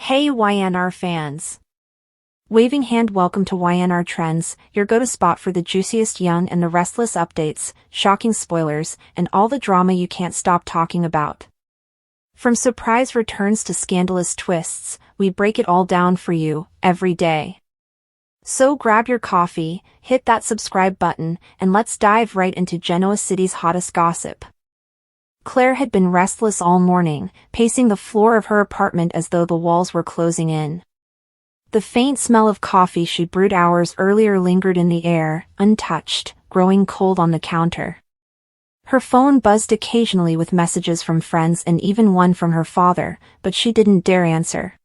Hey YNR fans! Waving hand, welcome to YNR Trends, your go-to spot for the juiciest Young and the Restless updates, shocking spoilers, and all the drama you can't stop talking about. From surprise returns to scandalous twists, we break it all down for you, every day. So grab your coffee, hit that subscribe button, and let's dive right into Genoa City's hottest gossip. Claire had been restless all morning, pacing the floor of her apartment as though the walls were closing in. The faint smell of coffee she brewed hours earlier lingered in the air, untouched, growing cold on the counter. Her phone buzzed occasionally with messages from friends and even one from her father, but she didn't dare answer.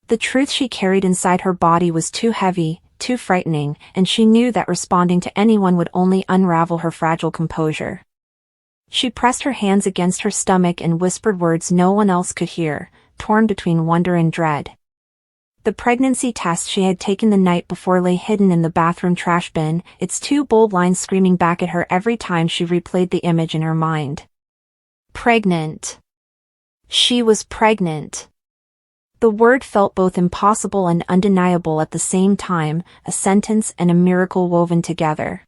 The truth she carried inside her body was too heavy, too frightening, and she knew that responding to anyone would only unravel her fragile composure. She pressed her hands against her stomach and whispered words no one else could hear, torn between wonder and dread. The pregnancy test she had taken the night before lay hidden in the bathroom trash bin, its two bold lines screaming back at her every time she replayed the image in her mind. Pregnant. She was pregnant. The word felt both impossible and undeniable at the same time, a sentence and a miracle woven together.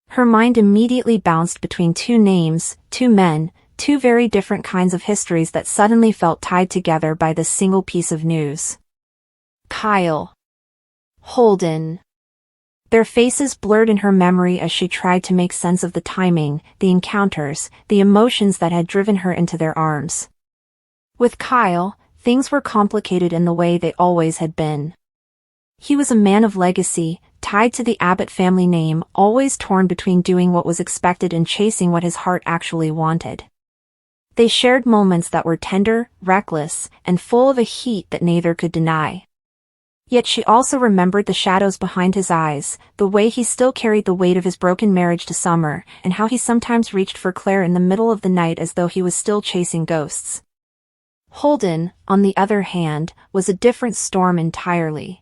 Her mind immediately bounced between two names, two men, two very different kinds of histories that suddenly felt tied together by this single piece of news. Kyle. Holden. Their faces blurred in her memory as she tried to make sense of the timing, the encounters, the emotions that had driven her into their arms. With Kyle, things were complicated in the way they always had been. He was a man of legacy, tied to the Abbott family name, always torn between doing what was expected and chasing what his heart actually wanted. They shared moments that were tender, reckless, and full of a heat that neither could deny. Yet she also remembered the shadows behind his eyes, the way he still carried the weight of his broken marriage to Summer, and how he sometimes reached for Claire in the middle of the night as though he was still chasing ghosts. Holden, on the other hand, was a different storm entirely.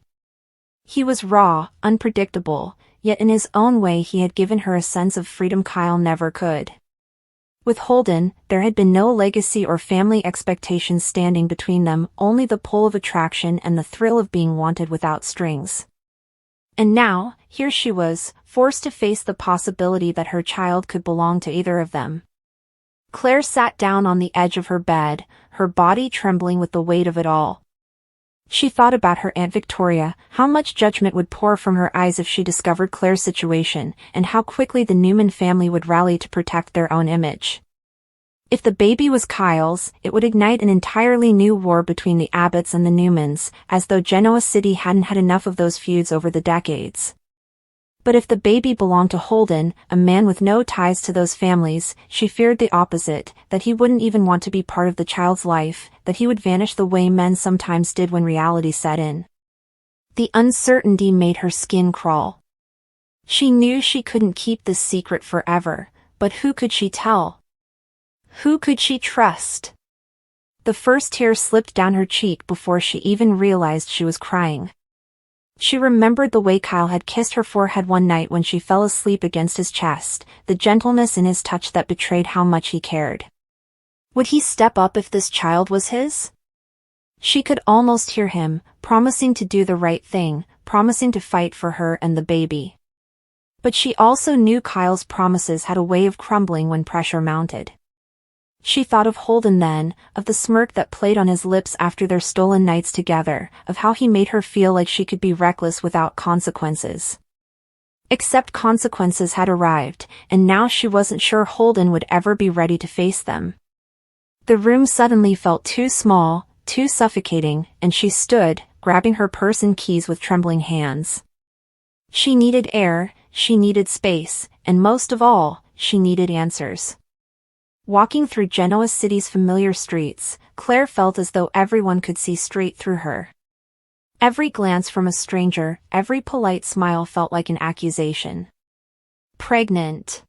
He was raw, unpredictable, yet in his own way he had given her a sense of freedom Kyle never could. With Holden, there had been no legacy or family expectations standing between them, only the pull of attraction and the thrill of being wanted without strings. And now, here she was, forced to face the possibility that her child could belong to either of them. Claire sat down on the edge of her bed, her body trembling with the weight of it all. She thought about her Aunt Victoria, how much judgment would pour from her eyes if she discovered Claire's situation, and how quickly the Newman family would rally to protect their own image. If the baby was Kyle's, it would ignite an entirely new war between the Abbotts and the Newmans, as though Genoa City hadn't had enough of those feuds over the decades. But if the baby belonged to Holden, a man with no ties to those families, she feared the opposite, that he wouldn't even want to be part of the child's life, that he would vanish the way men sometimes did when reality set in. The uncertainty made her skin crawl. She knew she couldn't keep this secret forever, but who could she tell? Who could she trust? The first tear slipped down her cheek before she even realized she was crying. She remembered the way Kyle had kissed her forehead one night when she fell asleep against his chest, the gentleness in his touch that betrayed how much he cared. Would he step up if this child was his? She could almost hear him, promising to do the right thing, promising to fight for her and the baby. But she also knew Kyle's promises had a way of crumbling when pressure mounted. She thought of Holden then, of the smirk that played on his lips after their stolen nights together, of how he made her feel like she could be reckless without consequences. Except consequences had arrived, and now she wasn't sure Holden would ever be ready to face them. The room suddenly felt too small, too suffocating, and she stood, grabbing her purse and keys with trembling hands. She needed air, she needed space, and most of all, she needed answers. Walking through Genoa City's familiar streets, Claire felt as though everyone could see straight through her. Every glance from a stranger, every polite smile felt like an accusation. Pregnant.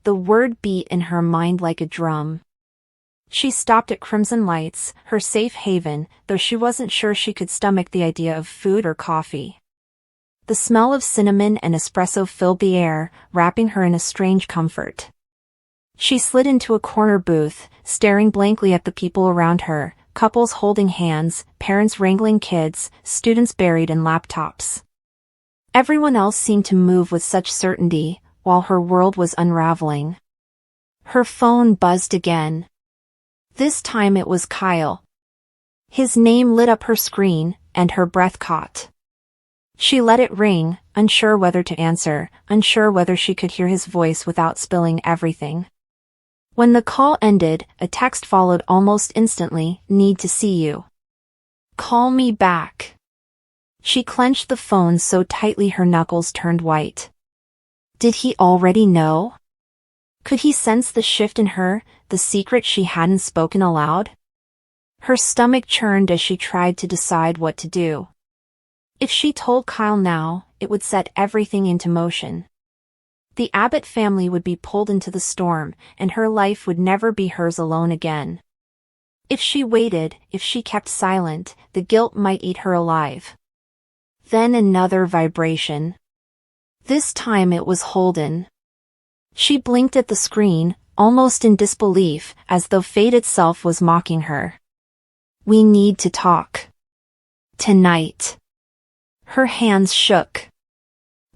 The word beat in her mind like a drum. She stopped at Crimson Lights, her safe haven, though she wasn't sure she could stomach the idea of food or coffee. The smell of cinnamon and espresso filled the air, wrapping her in a strange comfort. She slid into a corner booth, staring blankly at the people around her, couples holding hands, parents wrangling kids, students buried in laptops. Everyone else seemed to move with such certainty, while her world was unraveling. Her phone buzzed again. This time it was Kyle. His name lit up her screen, and her breath caught. She let it ring, unsure whether to answer, unsure whether she could hear his voice without spilling everything. When the call ended, a text followed almost instantly, "Need to see you. Call me back." She clenched the phone so tightly her knuckles turned white. Did he already know? Could he sense the shift in her, the secret she hadn't spoken aloud? Her stomach churned as she tried to decide what to do. If she told Kyle now, it would set everything into motion. The Abbott family would be pulled into the storm, and her life would never be hers alone again. If she waited, if she kept silent, the guilt might eat her alive. Then another vibration. This time it was Holden. She blinked at the screen, almost in disbelief, as though fate itself was mocking her. "We need to talk. Tonight." Her hands shook.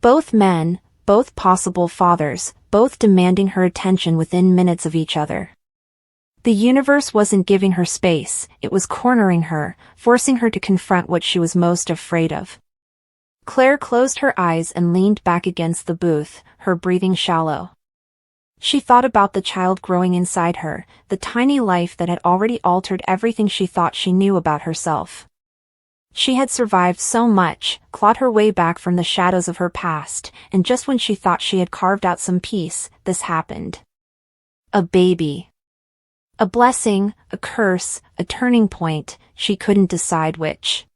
Both men, both possible fathers, both demanding her attention within minutes of each other. The universe wasn't giving her space, it was cornering her, forcing her to confront what she was most afraid of. Claire closed her eyes and leaned back against the booth, her breathing shallow. She thought about the child growing inside her, the tiny life that had already altered everything she thought she knew about herself. She had survived so much, clawed her way back from the shadows of her past, and just when she thought she had carved out some peace, this happened. A baby. A blessing, a curse, a turning point, she couldn't decide which.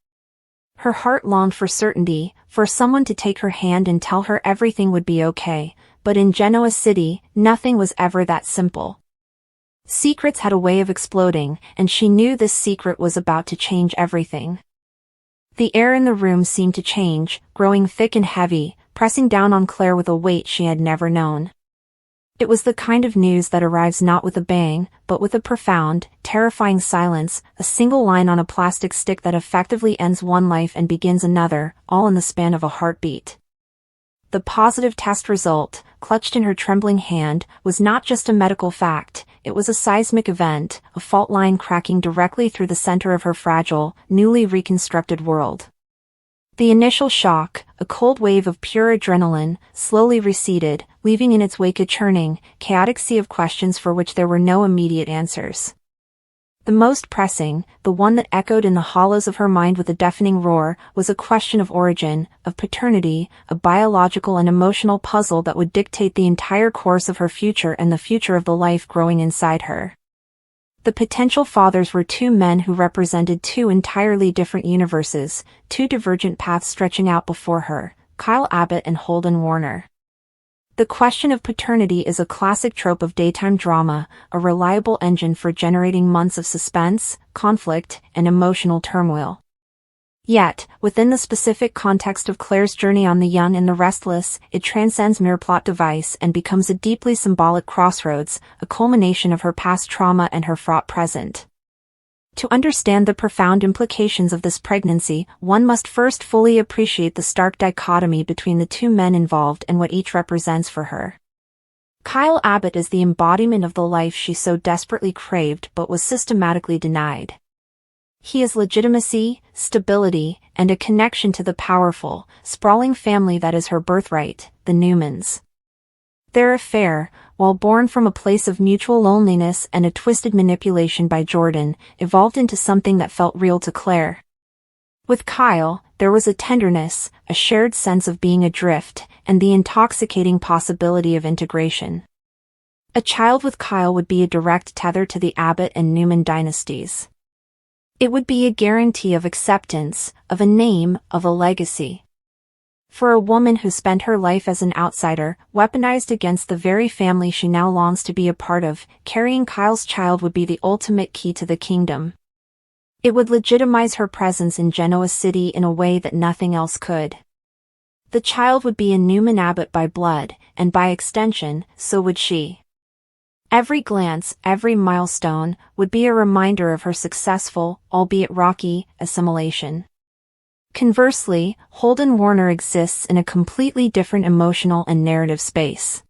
Her heart longed for certainty, for someone to take her hand and tell her everything would be okay, but in Genoa City, nothing was ever that simple. Secrets had a way of exploding, and she knew this secret was about to change everything. The air in the room seemed to change, growing thick and heavy, pressing down on Claire with a weight she had never known. It was the kind of news that arrives not with a bang, but with a profound, terrifying silence, a single line on a plastic stick that effectively ends one life and begins another, all in the span of a heartbeat. The positive test result, clutched in her trembling hand, was not just a medical fact, it was a seismic event, a fault line cracking directly through the center of her fragile, newly reconstructed world. The initial shock, a cold wave of pure adrenaline, slowly receded, leaving in its wake a churning, chaotic sea of questions for which there were no immediate answers. The most pressing, the one that echoed in the hollows of her mind with a deafening roar, was a question of origin, of paternity, a biological and emotional puzzle that would dictate the entire course of her future and the future of the life growing inside her. The potential fathers were two men who represented two entirely different universes, two divergent paths stretching out before her, Kyle Abbott and Holden Warner. The question of paternity is a classic trope of daytime drama, a reliable engine for generating months of suspense, conflict, and emotional turmoil. Yet, within the specific context of Claire's journey on The Young and the Restless, it transcends mere plot device and becomes a deeply symbolic crossroads, a culmination of her past trauma and her fraught present. To understand the profound implications of this pregnancy, one must first fully appreciate the stark dichotomy between the two men involved and what each represents for her. Kyle Abbott is the embodiment of the life she so desperately craved but was systematically denied. He is legitimacy, stability, and a connection to the powerful, sprawling family that is her birthright, the Newmans. Their affair, while born from a place of mutual loneliness and a twisted manipulation by Jordan, evolved into something that felt real to Claire. With Kyle, there was a tenderness, a shared sense of being adrift, and the intoxicating possibility of integration. A child with Kyle would be a direct tether to the Abbott and Newman dynasties. It would be a guarantee of acceptance, of a name, of a legacy. For a woman who spent her life as an outsider, weaponized against the very family she now longs to be a part of, carrying Kyle's child would be the ultimate key to the kingdom. It would legitimize her presence in Genoa City in a way that nothing else could. The child would be a Newman Abbott by blood, and by extension, so would she. Every glance, every milestone, would be a reminder of her successful, albeit rocky, assimilation. Conversely, Holden Warner exists in a completely different emotional and narrative space.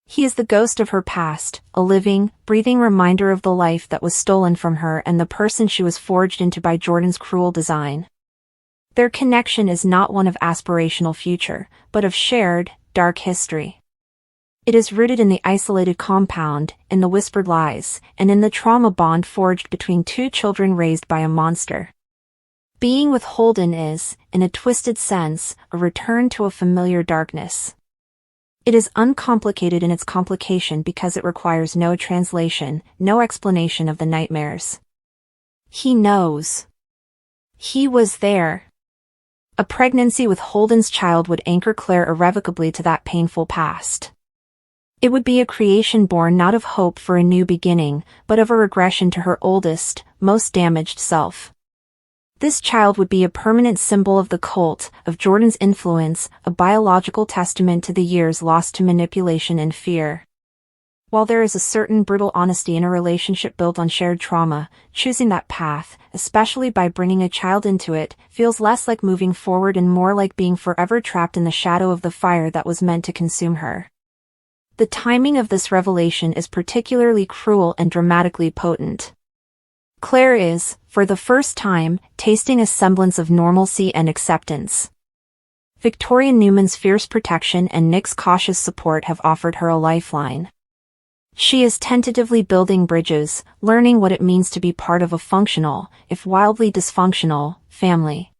He is the ghost of her past, a living, breathing reminder of the life that was stolen from her and the person she was forged into by Jordan's cruel design. Their connection is not one of aspirational future, but of shared, dark history. It is rooted in the isolated compound, in the whispered lies, and in the trauma bond forged between two children raised by a monster. Being with Holden is, in a twisted sense, a return to a familiar darkness. It is uncomplicated in its complication because it requires no translation, no explanation of the nightmares. He knows. He was there. A pregnancy with Holden's child would anchor Claire irrevocably to that painful past. It would be a creation born not of hope for a new beginning, but of a regression to her oldest, most damaged self. This child would be a permanent symbol of the cult, of Jordan's influence, a biological testament to the years lost to manipulation and fear. While there is a certain brutal honesty in a relationship built on shared trauma, choosing that path, especially by bringing a child into it, feels less like moving forward and more like being forever trapped in the shadow of the fire that was meant to consume her. The timing of this revelation is particularly cruel and dramatically potent. Claire is, for the first time, tasting a semblance of normalcy and acceptance. Victoria Newman's fierce protection and Nick's cautious support have offered her a lifeline. She is tentatively building bridges, learning what it means to be part of a functional, if wildly dysfunctional, family.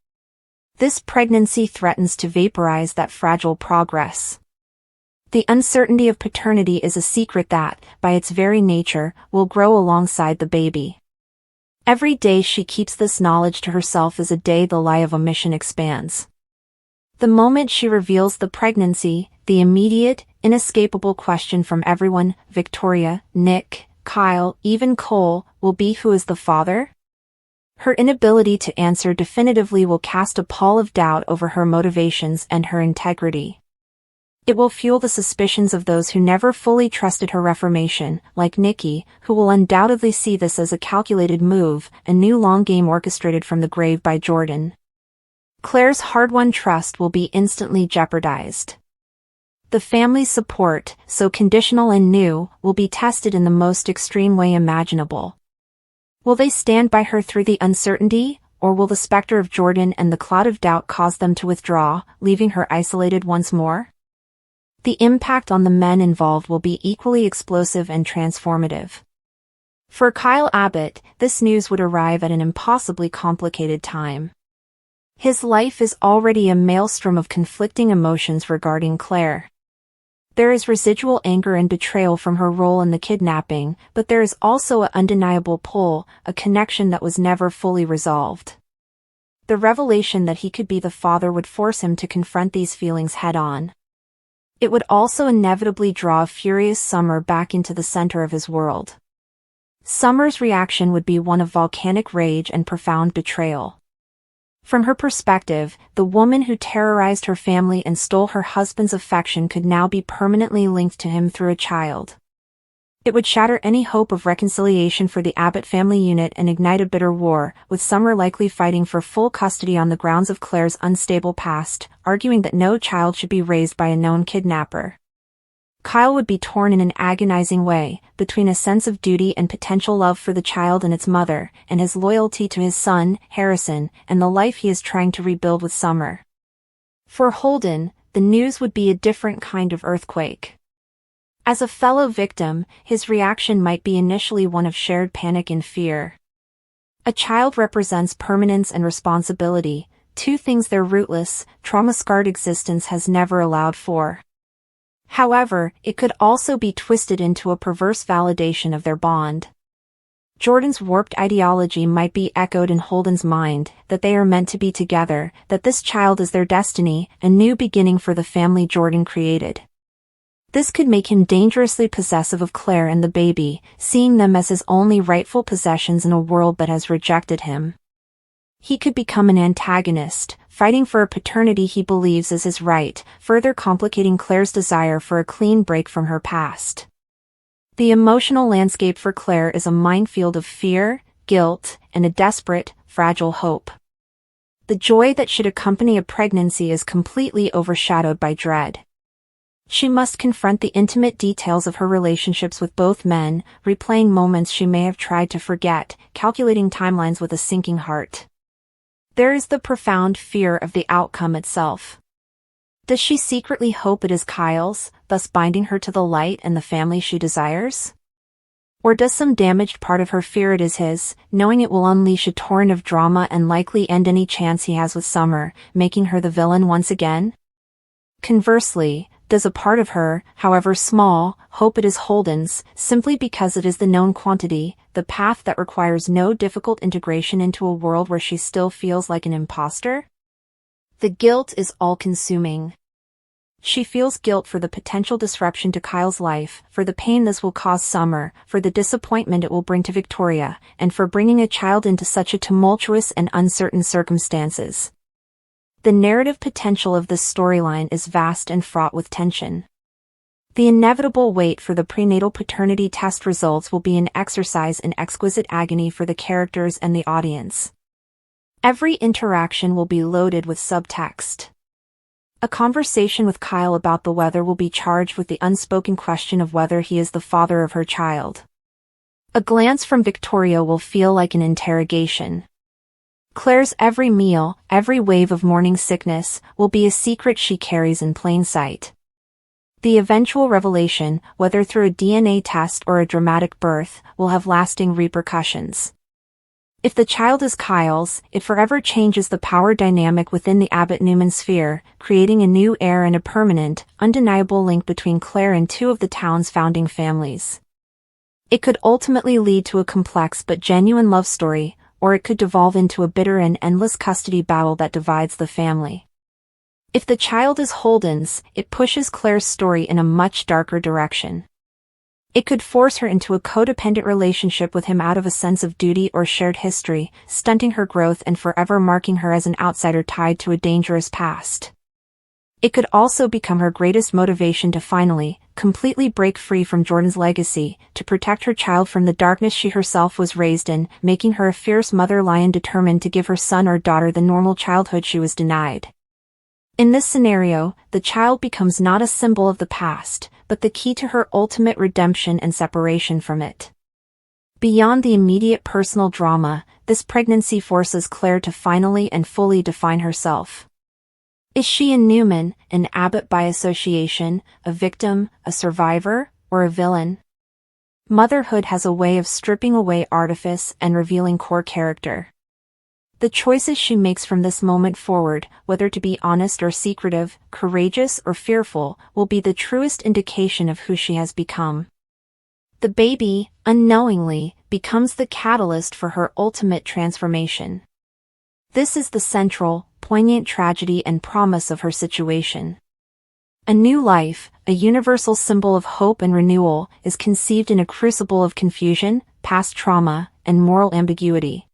This pregnancy threatens to vaporize that fragile progress. The uncertainty of paternity is a secret that, by its very nature, will grow alongside the baby. Every day she keeps this knowledge to herself is a day the lie of omission expands. The moment she reveals the pregnancy, the immediate, inescapable question from everyone, Victoria, Nick, Kyle, even Cole, will be who is the father? Her inability to answer definitively will cast a pall of doubt over her motivations and her integrity. It will fuel the suspicions of those who never fully trusted her reformation, like Nikki, who will undoubtedly see this as a calculated move, a new long game orchestrated from the grave by Jordan. Claire's hard-won trust will be instantly jeopardized. The family's support, so conditional and new, will be tested in the most extreme way imaginable. Will they stand by her through the uncertainty, or will the specter of Jordan and the cloud of doubt cause them to withdraw, leaving her isolated once more? The impact on the men involved will be equally explosive and transformative. For Kyle Abbott, this news would arrive at an impossibly complicated time. His life is already a maelstrom of conflicting emotions regarding Claire. There is residual anger and betrayal from her role in the kidnapping, but there is also an undeniable pull, a connection that was never fully resolved. The revelation that he could be the father would force him to confront these feelings head-on. It would also inevitably draw a furious Summer back into the center of his world. Summer's reaction would be one of volcanic rage and profound betrayal. From her perspective, the woman who terrorized her family and stole her husband's affection could now be permanently linked to him through a child. It would shatter any hope of reconciliation for the Abbott family unit and ignite a bitter war, with Summer likely fighting for full custody on the grounds of Claire's unstable past, arguing that no child should be raised by a known kidnapper. Kyle would be torn in an agonizing way, between a sense of duty and potential love for the child and its mother, and his loyalty to his son, Harrison, and the life he is trying to rebuild with Summer. For Holden, the news would be a different kind of earthquake. As a fellow victim, his reaction might be initially one of shared panic and fear. A child represents permanence and responsibility, two things their rootless, trauma-scarred existence has never allowed for. However, it could also be twisted into a perverse validation of their bond. Jordan's warped ideology might be echoed in Holden's mind, that they are meant to be together, that this child is their destiny, a new beginning for the family Jordan created. This could make him dangerously possessive of Claire and the baby, seeing them as his only rightful possessions in a world that has rejected him. He could become an antagonist, fighting for a paternity he believes is his right, further complicating Claire's desire for a clean break from her past. The emotional landscape for Claire is a minefield of fear, guilt, and a desperate, fragile hope. The joy that should accompany a pregnancy is completely overshadowed by dread. She must confront the intimate details of her relationships with both men, replaying moments she may have tried to forget, calculating timelines with a sinking heart. There is the profound fear of the outcome itself. Does she secretly hope it is Kyle's, thus binding her to the light and the family she desires? Or does some damaged part of her fear it is his, knowing it will unleash a torrent of drama and likely end any chance he has with Summer, making her the villain once again? Conversely, does a part of her, however small, hope it is Holden's, simply because it is the known quantity, the path that requires no difficult integration into a world where she still feels like an imposter? The guilt is all-consuming. She feels guilt for the potential disruption to Kyle's life, for the pain this will cause Summer, for the disappointment it will bring to Victoria, and for bringing a child into such a tumultuous and uncertain circumstances. The narrative potential of this storyline is vast and fraught with tension. The inevitable wait for the prenatal paternity test results will be an exercise in exquisite agony for the characters and the audience. Every interaction will be loaded with subtext. A conversation with Kyle about the weather will be charged with the unspoken question of whether he is the father of her child. A glance from Victoria will feel like an interrogation. Claire's every meal, every wave of morning sickness, will be a secret she carries in plain sight. The eventual revelation, whether through a DNA test or a dramatic birth, will have lasting repercussions. If the child is Kyle's, it forever changes the power dynamic within the Abbott-Newman sphere, creating a new heir and a permanent, undeniable link between Claire and two of the town's founding families. It could ultimately lead to a complex but genuine love story, or it could devolve into a bitter and endless custody battle that divides the family. If the child is Holden's, it pushes Claire's story in a much darker direction. It could force her into a codependent relationship with him out of a sense of duty or shared history, stunting her growth and forever marking her as an outsider tied to a dangerous past. It could also become her greatest motivation to finally, completely break free from Jordan's legacy, to protect her child from the darkness she herself was raised in, making her a fierce mother lion determined to give her son or daughter the normal childhood she was denied. In this scenario, the child becomes not a symbol of the past, but the key to her ultimate redemption and separation from it. Beyond the immediate personal drama, this pregnancy forces Claire to finally and fully define herself. Is she a Newman, an Abbott by association, a victim, a survivor, or a villain? Motherhood has a way of stripping away artifice and revealing core character. The choices she makes from this moment forward, whether to be honest or secretive, courageous or fearful, will be the truest indication of who she has become. The baby, unknowingly, becomes the catalyst for her ultimate transformation. This is the central, poignant tragedy and promise of her situation. A new life, a universal symbol of hope and renewal, is conceived in a crucible of confusion, past trauma, and moral ambiguity.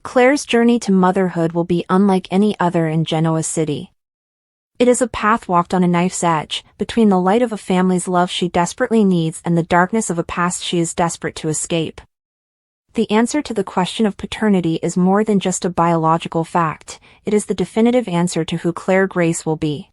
Claire's journey to motherhood will be unlike any other in Genoa City. It is a path walked on a knife's edge, between the light of a family's love she desperately needs and the darkness of a past she is desperate to escape. The answer to the question of paternity is more than just a biological fact, it is the definitive answer to who Claire Grace will be.